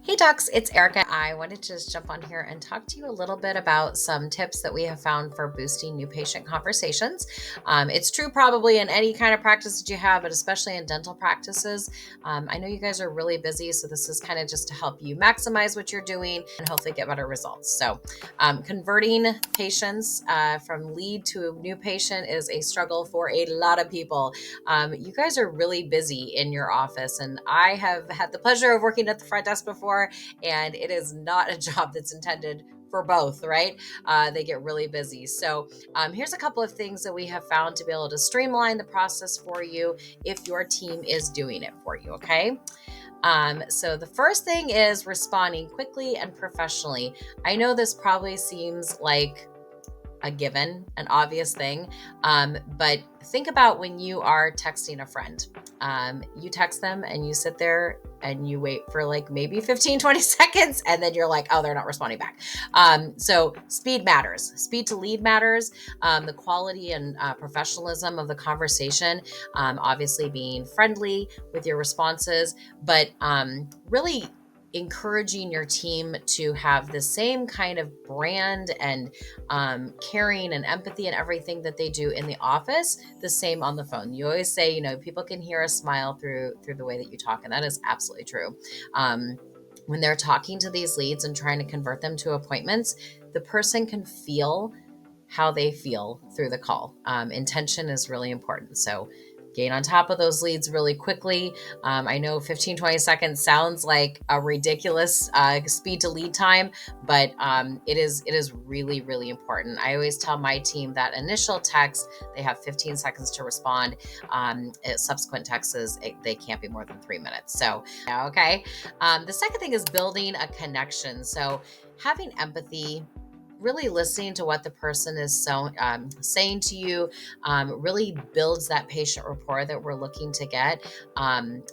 Hey docs, it's Erica. I wanted to just jump on here and talk to you a little bit about some tips that we have found for boosting new patient conversations. It's true probably in any kind of practice that you have, but especially in dental practices. I know you guys are really busy, so this is kind of just to help you maximize what you're doing and hopefully get better results. So, converting patients from lead to a new patient is a struggle for a lot of people. You guys are really busy in your office, and I have had the pleasure of working at the front desk before, and it is not a job that's intended for both, right? They get really busy. So, here's a couple of things that we have found to be able to streamline the process for you if your team is doing it for you, okay? So the first thing is responding quickly and professionally. I know this probably seems like a given, an obvious thing. But think about when you are texting a friend. You text them and you sit there and you wait for like maybe 15, 20 seconds, and then you're like, oh, they're not responding back. So speed matters. Speed to lead matters. The quality and professionalism of the conversation, obviously being friendly with your responses, but really encouraging your team to have the same kind of brand and caring and empathy and everything that they do in the office, the same on the phone. You always say, people can hear a smile through the way that you talk, and that is absolutely true. When they're talking to these leads and trying to convert them to appointments, the person can feel how they feel through the call. Intention is really important. So gain on top of those leads really quickly. I know 15, 20 seconds sounds like a ridiculous speed to lead time, but it is really, really important. I always tell my team that initial text, they have 15 seconds to respond. Subsequent texts, they can't be more than 3 minutes. So, okay. The second thing is building a connection. So having empathy, really listening to what the person is saying to you, really builds that patient rapport that we're looking to get.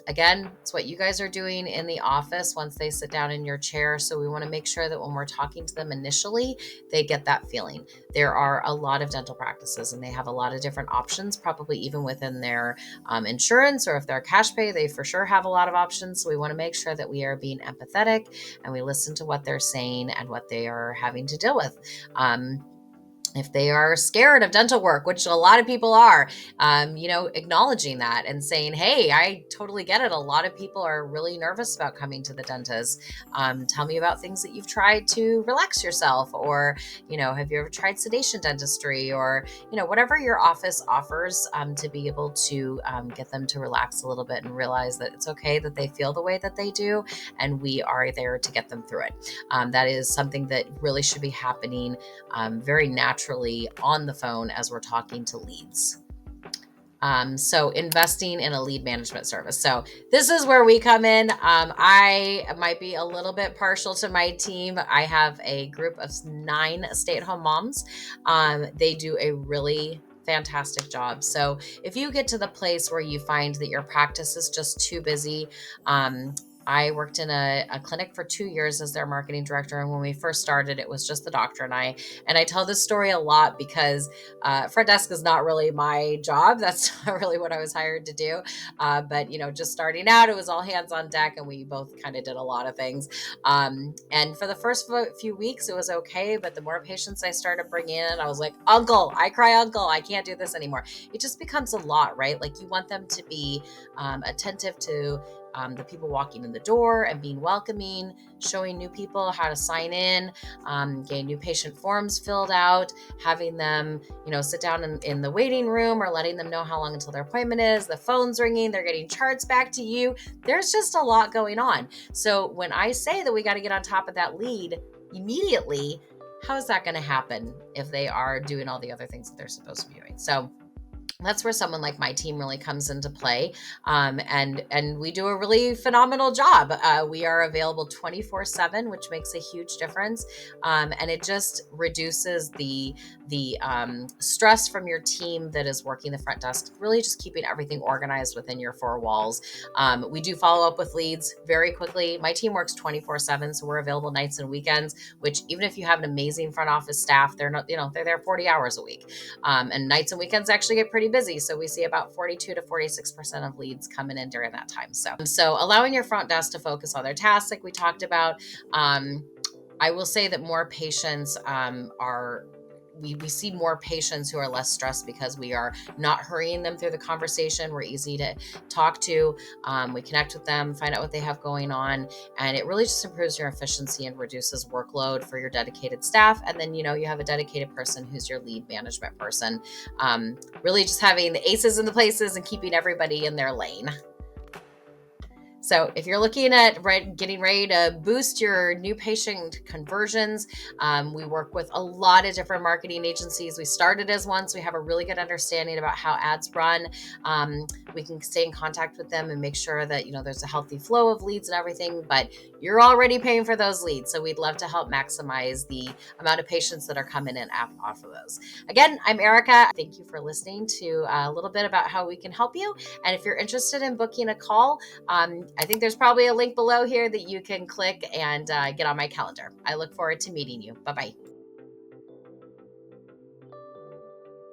Again, it's what you guys are doing in the office once they sit down in your chair. So we want to make sure that when we're talking to them initially, they get that feeling. There are a lot of dental practices and they have a lot of different options, probably even within their insurance, or if they're cash pay, they for sure have a lot of options. So we want to make sure that we are being empathetic and we listen to what they're saying and what they are having to deal with. If they are scared of dental work, which a lot of people are, acknowledging that and saying, hey, I totally get it. A lot of people are really nervous about coming to the dentist. Tell me about things that you've tried to relax yourself, or, have you ever tried sedation dentistry, or, whatever your office offers to be able to get them to relax a little bit and realize that it's okay that they feel the way that they do, and we are there to get them through it. That is something that really should be happening very naturally on the phone as we're talking to leads. So investing in a lead management service. So this is where we come in. I might be a little bit partial to my team. I have a group of 9 stay-at-home moms. They do a really fantastic job. So if you get to the place where you find that your practice is just too busy, I worked in a clinic for 2 years as their marketing director. And when we first started, it was just the doctor and I. And I tell this story a lot because front desk is not really my job. That's not really what I was hired to do. But, just starting out, it was all hands on deck and we both kind of did a lot of things. And for the first few weeks, it was okay. But the more patients I started bringing in, I was like, uncle, I cry uncle. I can't do this anymore. It just becomes a lot, right? Like you want them to be attentive to the people walking in the door and being welcoming, showing new people how to sign in, getting new patient forms filled out, having them, sit down in the waiting room, or letting them know how long until their appointment is. The phone's ringing, they're getting charts back to you. There's just a lot going on. So when I say that we got to get on top of that lead immediately, how is that going to happen if they are doing all the other things that they're supposed to be doing? So that's where someone like my team really comes into play. And we do a really phenomenal job. We are available 24/7, which makes a huge difference. And it just reduces the stress from your team that is working the front desk, really just keeping everything organized within your 4 walls. We do follow up with leads very quickly. My team works 24/7, so we're available nights and weekends, which even if you have an amazing front office staff, they're not, they're there 40 hours a week. And nights and weekends actually get pretty pretty busy. So we see about 42 to 46% of leads coming in during that time. So allowing your front desk to focus on their tasks, like we talked about. I will say that more patients we see more patients who are less stressed because we are not hurrying them through the conversation. We're easy to talk to. We connect with them, find out what they have going on, and it really just improves your efficiency and reduces workload for your dedicated staff. And then, you have a dedicated person who's your lead management person. Really just having the aces in the places and keeping everybody in their lane. So if you're looking at getting ready to boost your new patient conversions, we work with a lot of different marketing agencies. We started as one, so we have a really good understanding about how ads run. We can stay in contact with them and make sure that there's a healthy flow of leads and everything, but you're already paying for those leads. So we'd love to help maximize the amount of patients that are coming in off of those. Again, I'm Erica. Thank you for listening to a little bit about how we can help you. And if you're interested in booking a call, I think there's probably a link below here that you can click and get on my calendar. I look forward to meeting you. Bye-bye.